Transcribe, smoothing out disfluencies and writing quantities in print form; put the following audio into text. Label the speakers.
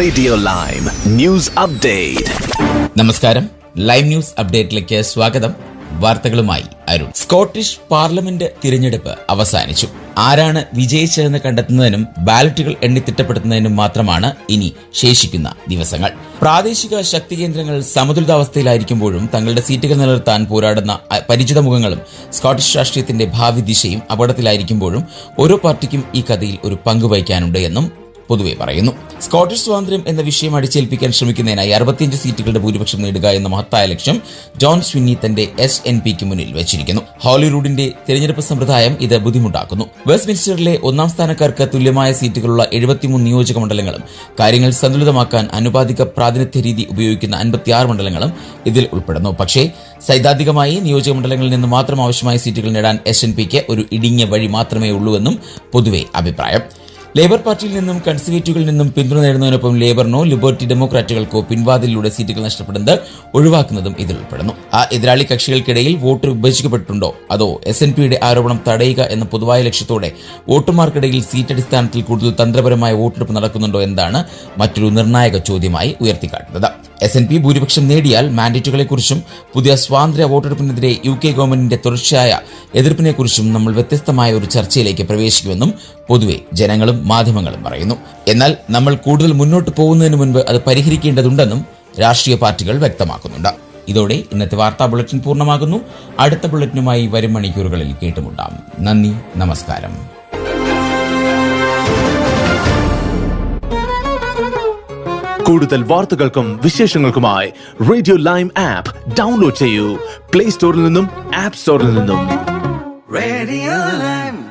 Speaker 1: Radio lime news update.
Speaker 2: നമസ്കാരം, live news അപ്ഡേറ്റിലേക്ക് സ്വാഗതം. വാർത്തകളുമായി അരുൺ. സ്കോട്ടിഷ് പാർലമെന്റ് തിരഞ്ഞെടുപ്പ് അവസാനിച്ചു. ആരാണ് വിജയിച്ചതെന്ന് കണ്ടെത്തുന്നതിനും ബാലറ്റുകൾ എണ്ണിത്തിട്ടപ്പെടുത്തുന്നതിനും മാത്രമാണ് ഇനി ശേഷിക്കുന്ന ദിവസങ്ങൾ. പ്രാദേശിക ശക്തി കേന്ദ്രങ്ങൾ സമതുലിതാവസ്ഥയിലായിരിക്കുമ്പോഴും തങ്ങളുടെ സീറ്റുകൾ നിലനിർത്താൻ പോരാടുന്ന പരിചിത മുഖങ്ങളും സ്കോട്ടിഷ് രാഷ്ട്രീയത്തിന്റെ ഭാവി ദിശയും അപകടത്തിലായിരിക്കുമ്പോഴും ഓരോ പാർട്ടിക്കും ഈ കഥയിൽ ഒരു പങ്ക് വഹിക്കാനുണ്ട് എന്നും പൊതുവെ പറയുന്നു. സ്കോട്ടിഷ് സ്വാതന്ത്ര്യം എന്ന വിഷയം അടിച്ചേൽപ്പിക്കാൻ ശ്രമിക്കുന്നതിനായി 65 സീറ്റുകളുടെ ഭൂരിപക്ഷം നേടുക എന്ന മഹത്തായ ലക്ഷ്യം ജോൺ സ്വിന്നി തന്റെ SNPക്ക് മുന്നിൽ വെച്ചിരിക്കുന്നു. ഹോളിവുഡിന്റെ തിരഞ്ഞെടുപ്പ് സമ്പ്രദായം ഇത് ബുദ്ധിമുട്ടാക്കുന്നു. വെസ്റ്റ്മിൻസ്റ്ററിലെ ഒന്നാം സ്ഥാനക്കാർക്ക് തുല്യമായ സീറ്റുകളുള്ള 73 നിയോജക മണ്ഡലങ്ങളും കാര്യങ്ങൾ സന്തുലിതമാക്കാൻ അനുപാതിക പ്രാതിനിധ്യ രീതി ഉപയോഗിക്കുന്ന 56 മണ്ഡലങ്ങളും ഇതിൽ ഉൾപ്പെടുന്നു. പക്ഷേ സൈദ്ധാന്തികമായി നിയോജക മണ്ഡലങ്ങളിൽ നിന്ന് മാത്രം ആവശ്യമായ സീറ്റുകൾ നേടാൻ SNPക്ക് ഒരു ഇടുങ്ങിയ വഴി മാത്രമേ ഉള്ളൂവെന്നും പൊതുവെ അഭിപ്രായം. ലേബർ പാർട്ടിയിൽ നിന്നും കൺസർവേറ്റീവുകളിൽ നിന്നും പിന്തുണ നേടുന്നതിനൊപ്പം ലേബറിനോ ലിബർട്ടി ഡെമോക്രാറ്റുകൾക്കോ പിൻവാതിലൂടെ സീറ്റുകൾ നഷ്ടപ്പെടുന്നത് ഒഴിവാക്കുന്നതും ഇതിൽ ഉൾപ്പെടുന്നു. ആ എതിരാളി കക്ഷികൾക്കിടയിൽ വോട്ട് വിഭജിക്കപ്പെട്ടിട്ടുണ്ടോ അതോ SNPയുടെ ആരോപണം തടയുക എന്ന പൊതുവായ ലക്ഷ്യത്തോടെ വോട്ടർമാർക്കിടയിൽ സീറ്റ് അടിസ്ഥാനത്തിൽ കൂടുതൽ തന്ത്രപരമായ വോട്ടെടുപ്പ് നടക്കുന്നുണ്ടോ എന്നതാണ് മറ്റൊരു നിർണായക ചോദ്യമായി ഉയർത്തിക്കാട്ടുന്നത്. SNP ഭൂരിപക്ഷം നേടിയാൽ മാൻഡേറ്റുകളെക്കുറിച്ചും പുതിയ സ്വാതന്ത്ര്യ വോട്ടെടുപ്പിനെതിരെ UK ഗവൺമെന്റിന്റെ തുടർച്ചയായ എതിർപ്പിനെക്കുറിച്ചും നമ്മൾ വ്യത്യസ്തമായ ഒരു ചർച്ചയിലേക്ക് പ്രവേശിക്കുമെന്നും പൊതുവെ ജനങ്ങളും മാധ്യമങ്ങളും പറയുന്നു. എന്നാൽ നമ്മൾ കൂടുതൽ മുന്നോട്ട് പോകുന്നതിന് മുൻപ് അത് പരിഹരിക്കേണ്ടതുണ്ടെന്നും രാഷ്ട്രീയ പാർട്ടികൾ വ്യക്തമാക്കുന്നുണ്ട്. ഇതോടെ ഇന്നത്തെ വാർത്താ ബുള്ളറ്റിൻ പൂർണ്ണമാകുന്നു. അടുത്ത ബുള്ളറ്റിനുമായി വരും മണിക്കൂറുകളിൽ കേട്ടുമുണ്ടാം. നന്ദി, നമസ്കാരം.
Speaker 1: കൂടുതൽ വാർത്തകൾക്കും വിശേഷങ്ങൾക്കുമായി റേഡിയോ ലൈം ആപ്പ് ഡൗൺലോഡ് ചെയ്യൂ. പ്ലേ സ്റ്റോറിൽ നിന്നും ആപ്പ് സ്റ്റോറിൽ നിന്നും.